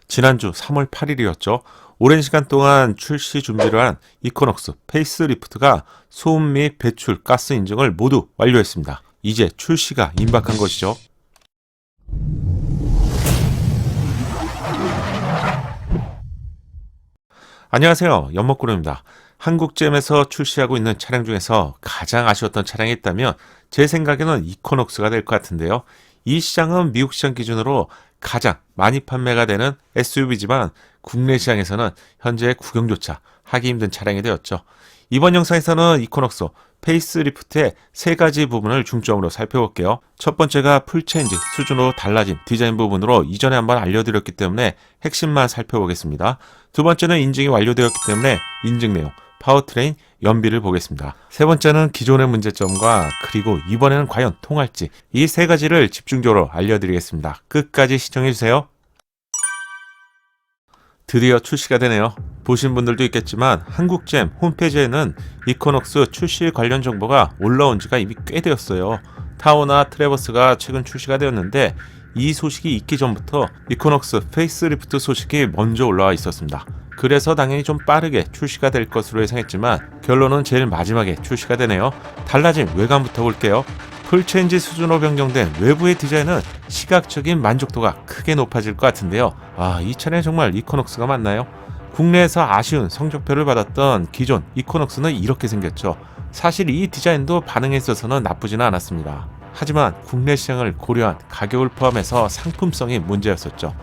지난주 3월 8일이었죠. 오랜 시간 동안 출시 준비를 한 이코녹스 페이스리프트가 소음 및 배출, 가스 인증을 모두 완료했습니다. 이제 출시가 임박한 것이죠. 안녕하세요. 연목구름입니다. 한국잼에서 출시하고 있는 차량 중에서 가장 아쉬웠던 차량이 있다면 제 생각에는 이코녹스가 될 것 같은데요. 이 시장은 미국 시장 기준으로 가장 많이 판매가 되는 SUV지만 국내 시장에서는 현재 구경조차 하기 힘든 차량이 되었죠. 이번 영상에서는 이코녹스 페이스리프트의 세 가지 부분을 중점으로 살펴볼게요. 첫 번째가 풀체인지 수준으로 달라진 디자인 부분으로 이전에 한번 알려드렸기 때문에 핵심만 살펴보겠습니다. 두 번째는 인증이 완료되었기 때문에 인증 내용, 파워트레인, 연비를 보겠습니다. 세 번째는 기존의 문제점과 그리고 이번에는 과연 통할지, 이 세 가지를 집중적으로 알려드리겠습니다. 끝까지 시청해주세요. 드디어 출시가 되네요. 보신 분들도 있겠지만 한국잼 홈페이지에는 이코녹스 출시 관련 정보가 올라온 지가 이미 꽤 되었어요. 타오나 트래버스가 최근 출시가 되었는데 이 소식이 있기 전부터 이코녹스 페이스리프트 소식이 먼저 올라와 있었습니다. 그래서 당연히 좀 빠르게 출시가 될 것으로 예상했지만 결론은 제일 마지막에 출시가 되네요. 달라진 외관부터 볼게요. 풀체인지 수준으로 변경된 외부의 디자인은 시각적인 만족도가 크게 높아질 것 같은데요. 이 차량 정말 이코녹스가 맞나요? 국내에서 아쉬운 성적표를 받았던 기존 이코녹스는 이렇게 생겼죠. 사실 이 디자인도 반응에 있어서는 나쁘지는 않았습니다. 하지만 국내 시장을 고려한 가격을 포함해서 상품성이 문제였었죠.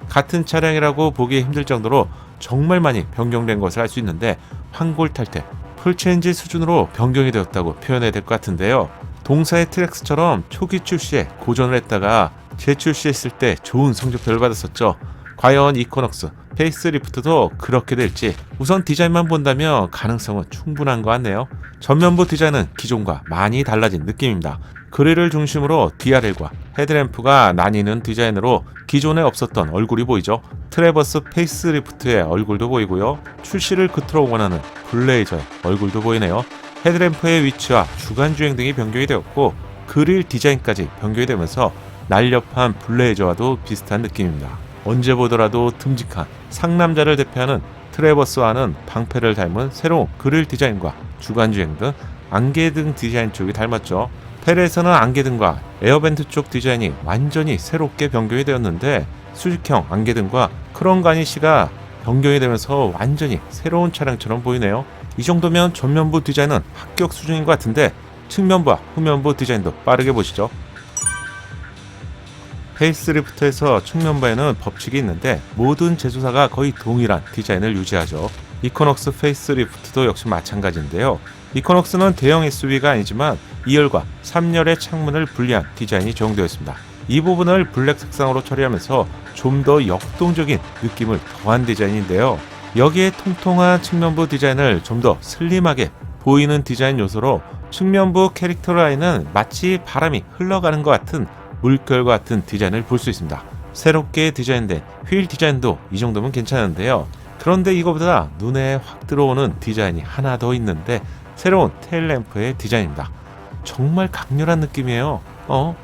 같은 차량이라고 보기 힘들 정도로 정말 많이 변경된 것을 알 수 있는데 환골탈태, 풀체인지 수준으로 변경이 되었다고 표현해야 될 것 같은데요. 동사의 트랙스처럼 초기 출시에 고전을 했다가 재출시했을 때 좋은 성적표를 받았었죠. 과연 이코녹스 페이스리프트도 그렇게 될지 우선 디자인만 본다면 가능성은 충분한 것 같네요. 전면부 디자인은 기존과 많이 달라진 느낌입니다. 그릴을 중심으로 DRL과 헤드램프가 나뉘는 디자인으로 기존에 없었던 얼굴이 보이죠. 트래버스 페이스리프트의 얼굴도 보이고요. 출시를 그토록 원하는 블레이저의 얼굴도 보이네요. 헤드램프의 위치와 주간주행 등이 변경이 되었고 그릴 디자인까지 변경이 되면서 날렵한 블레이저와도 비슷한 느낌입니다. 언제 보더라도 듬직한 상남자를 대표하는 트래버스와는 방패를 닮은 새로운 그릴 디자인과 주간주행 등 안개등 디자인 쪽이 닮았죠. 페레에서는 안개등과 에어벤트 쪽 디자인이 완전히 새롭게 변경이 되었는데 수직형 안개등과 크롬 가니쉬가 변경이 되면서 완전히 새로운 차량처럼 보이네요. 이 정도면 전면부 디자인은 합격 수준인 것 같은데 측면부와 후면부 디자인도 빠르게 보시죠. 페이스리프트에서 측면부에는 법칙이 있는데 모든 제조사가 거의 동일한 디자인을 유지하죠. 이코녹스 페이스리프트도 역시 마찬가지인데요. 이코녹스는 대형 SUV가 아니지만 2열과 3열의 창문을 분리한 디자인이 적용되어 있습니다. 이 부분을 블랙 색상으로 처리하면서 좀 더 역동적인 느낌을 더한 디자인인데요. 여기에 통통한 측면부 디자인을 좀 더 슬림하게 보이는 디자인 요소로 측면부 캐릭터 라인은 마치 바람이 흘러가는 것 같은 물결과 같은 디자인을 볼 수 있습니다. 새롭게 디자인된 휠 디자인도 이 정도면 괜찮은데요. 그런데 이거보다 눈에 확 들어오는 디자인이 하나 더 있는데 새로운 테일램프의 디자인입니다. 정말 강렬한 느낌이에요.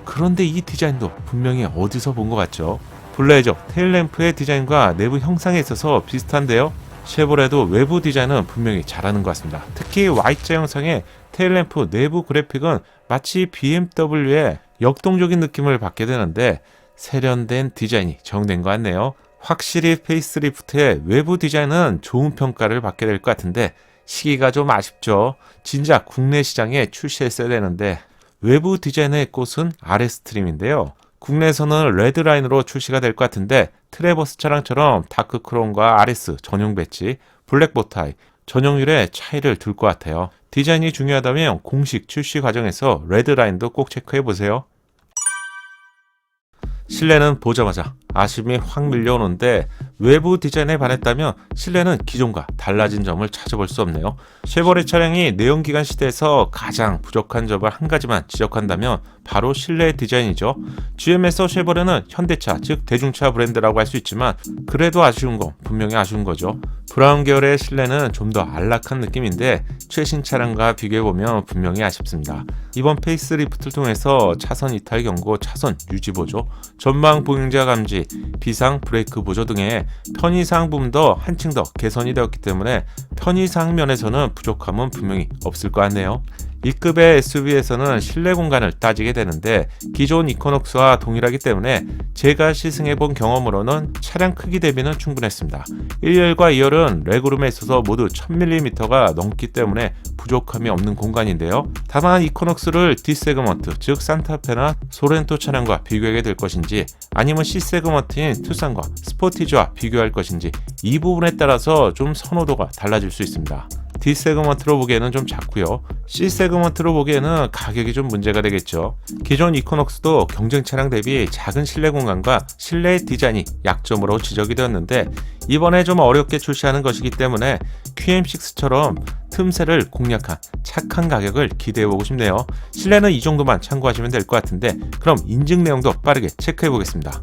그런데 이 디자인도 분명히 어디서 본 것 같죠? 블레이저 테일램프의 디자인과 내부 형상에 있어서 비슷한데요. 쉐보레도 외부 디자인은 분명히 잘하는 것 같습니다. 특히 Y자 형상의 테일램프 내부 그래픽은 마치 BMW의 역동적인 느낌을 받게 되는데 세련된 디자인이 적용된 것 같네요. 확실히 페이스리프트의 외부 디자인은 좋은 평가를 받게 될 것 같은데 시기가 좀 아쉽죠. 진작 국내 시장에 출시했어야 되는데 외부 디자인의 꽃은 RS 트림인데요. 국내에서는 레드라인으로 출시가 될 것 같은데 트래버스 차량처럼 다크 크롬과 RS 전용 배지, 블랙 보타이, 전용률의 차이를 둘 것 같아요. 디자인이 중요하다면 공식 출시 과정에서 레드라인도 꼭 체크해보세요. 실내는 보자마자 아쉬움이 확 밀려오는데 외부 디자인에 반했다면 실내는 기존과 달라진 점을 찾아볼 수 없네요. 쉐보레 차량이 내연기관 시대에서 가장 부족한 점을 한 가지만 지적한다면 바로 실내 디자인이죠. GM에서 쉐보레는 현대차 즉 대중차 브랜드라고 할 수 있지만 그래도 아쉬운 건 분명히 아쉬운 거죠. 브라운 계열의 실내는 좀 더 안락한 느낌인데 최신 차량과 비교해보면 분명히 아쉽습니다. 이번 페이스리프트를 통해서 차선 이탈 경고, 차선 유지 보조, 전방 보행자 감지, 비상 브레이크 보조 등의 편의사항 부분도 한층 더 개선이 되었기 때문에 편의사항 면에서는 부족함은 분명히 없을 것 같네요. 이 급의 SUV에서는 실내 공간을 따지게 되는데 기존 이코녹스와 동일하기 때문에 제가 시승해본 경험으로는 차량 크기 대비는 충분했습니다. 1열과 2열은 레그룸에 있어서 모두 1000mm가 넘기 때문에 부족함이 없는 공간인데요. 다만 이코녹스를 D세그먼트, 즉 산타페나 소렌토 차량과 비교하게 될 것인지 아니면 C세그먼트인 투싼과 스포티지와 비교할 것인지 이 부분에 따라서 좀 선호도가 달라질 수 있습니다. D세그먼트로 보기에는 좀 작고요. C세그먼트로 보기에는 가격이 좀 문제가 되겠죠. 기존 이코녹스도 경쟁 차량 대비 작은 실내 공간과 실내 디자인이 약점으로 지적이 되었는데 이번에 좀 어렵게 출시하는 것이기 때문에 QM6처럼 틈새를 공략한 착한 가격을 기대해보고 싶네요. 실내는 이 정도만 참고하시면 될 것 같은데 그럼 인증 내용도 빠르게 체크해보겠습니다.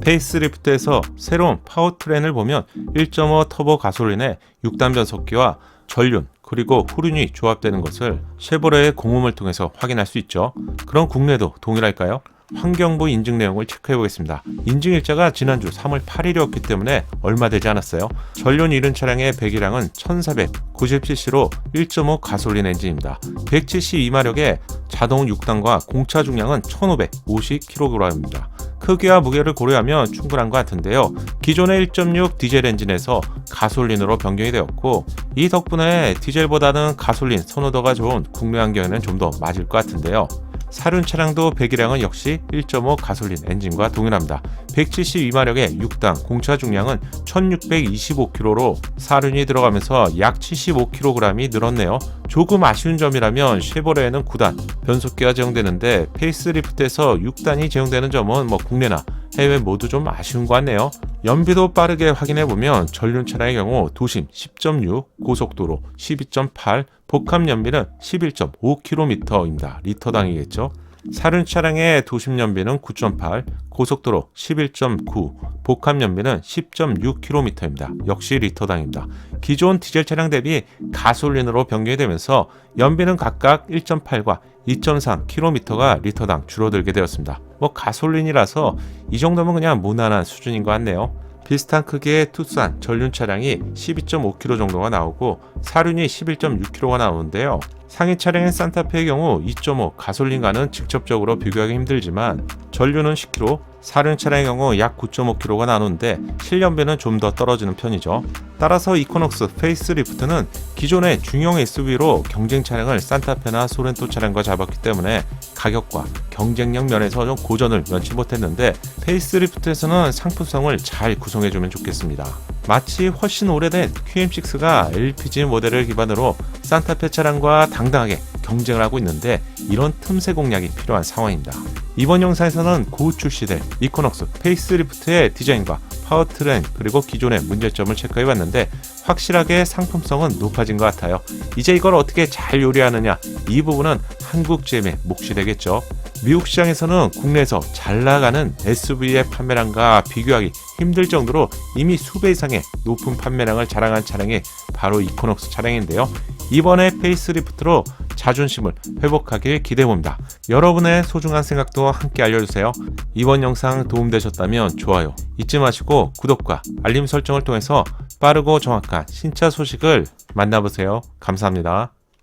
페이스리프트에서 새로운 파워트레인을 보면 1.5 터보 가솔린의 6단 변속기와 전륜 그리고 후륜이 조합되는 것을 쉐보레의 공음을 통해서 확인할 수 있죠. 그럼 국내도 동일할까요? 환경부 인증 내용을 체크해보겠습니다. 인증일자가 지난주 3월 8일이었기 때문에 얼마 되지 않았어요. 전륜 이륜 차량의 배기량은 1490cc로 1.5 가솔린 엔진입니다. 172마력의 자동 6단과 공차 중량은 1550kg입니다. 크기와 무게를 고려하면 충분한 것 같은데요. 기존의 1.6 디젤 엔진에서 가솔린으로 변경이 되었고 이 덕분에 디젤보다는 가솔린 선호도가 좋은 국내 환경에는 좀 더 맞을 것 같은데요. 사륜 차량도 배기량은 역시 1.5 가솔린 엔진과 동일합니다. 172마력의 6단 공차 중량은 1625kg로 사륜이 들어가면서 약 75kg이 늘었네요. 조금 아쉬운 점이라면 쉐보레에는 9단 변속기가 제공되는데 페이스리프트에서 6단이 제공되는 점은 국내나 해외 모두 좀 아쉬운 것 같네요. 연비도 빠르게 확인해보면 전륜 차량의 경우 도심 10.6, 고속도로 12.8, 복합 연비는 11.5km입니다. 리터당이겠죠. 사륜 차량의 도심 연비는 9.8, 고속도로 11.9, 복합 연비는 10.6km입니다. 역시 리터당입니다. 기존 디젤 차량 대비 가솔린으로 변경이 되면서 연비는 각각 1.8과 2.3km가 리터당 줄어들게 되었습니다. 가솔린이라서 이 정도면 그냥 무난한 수준인 것 같네요. 비슷한 크기의 투싼 전륜 차량이 12.5km 정도가 나오고 사륜이 11.6km가 나오는데요. 상위 차량인 산타페의 경우 2.5 가솔린과는 직접적으로 비교하기 힘들지만 전륜은 10km, 사륜 차량의 경우 약 9.5km가 나오는데 실연비는 좀 더 떨어지는 편이죠. 따라서 이코녹스 페이스리프트는 기존의 중형 SUV로 경쟁 차량을 산타페나 소렌토 차량과 잡았기 때문에 가격과 경쟁력 면에서 좀 고전을 면치 못했는데 페이스리프트에서는 상품성을 잘 구성해주면 좋겠습니다. 마치 훨씬 오래된 QM6가 LPG 모델을 기반으로 산타페 차량과 당당하게 경쟁을 하고 있는데 이런 틈새 공략이 필요한 상황입니다. 이번 영상에서는 곧 출시될 이코녹스 페이스리프트의 디자인과 파워트레인 그리고 기존의 문제점을 체크해봤는데 확실하게 상품성은 높아진 것 같아요. 이제 이걸 어떻게 잘 요리하느냐 이 부분은 한국 GM의 몫이 되겠죠. 미국 시장에서는 국내에서 잘 나가는 SUV의 판매량과 비교하기 힘들 정도로 이미 수배 이상의 높은 판매량을 자랑한 차량이 바로 이코녹스 차량인데요. 이번에 페이스리프트로 자존심을 회복하길 기대해봅니다. 여러분의 소중한 생각도 함께 알려주세요. 이번 영상 도움되셨다면 좋아요 잊지 마시고 구독과 알림 설정을 통해서 빠르고 정확한 신차 소식을 만나보세요. 감사합니다.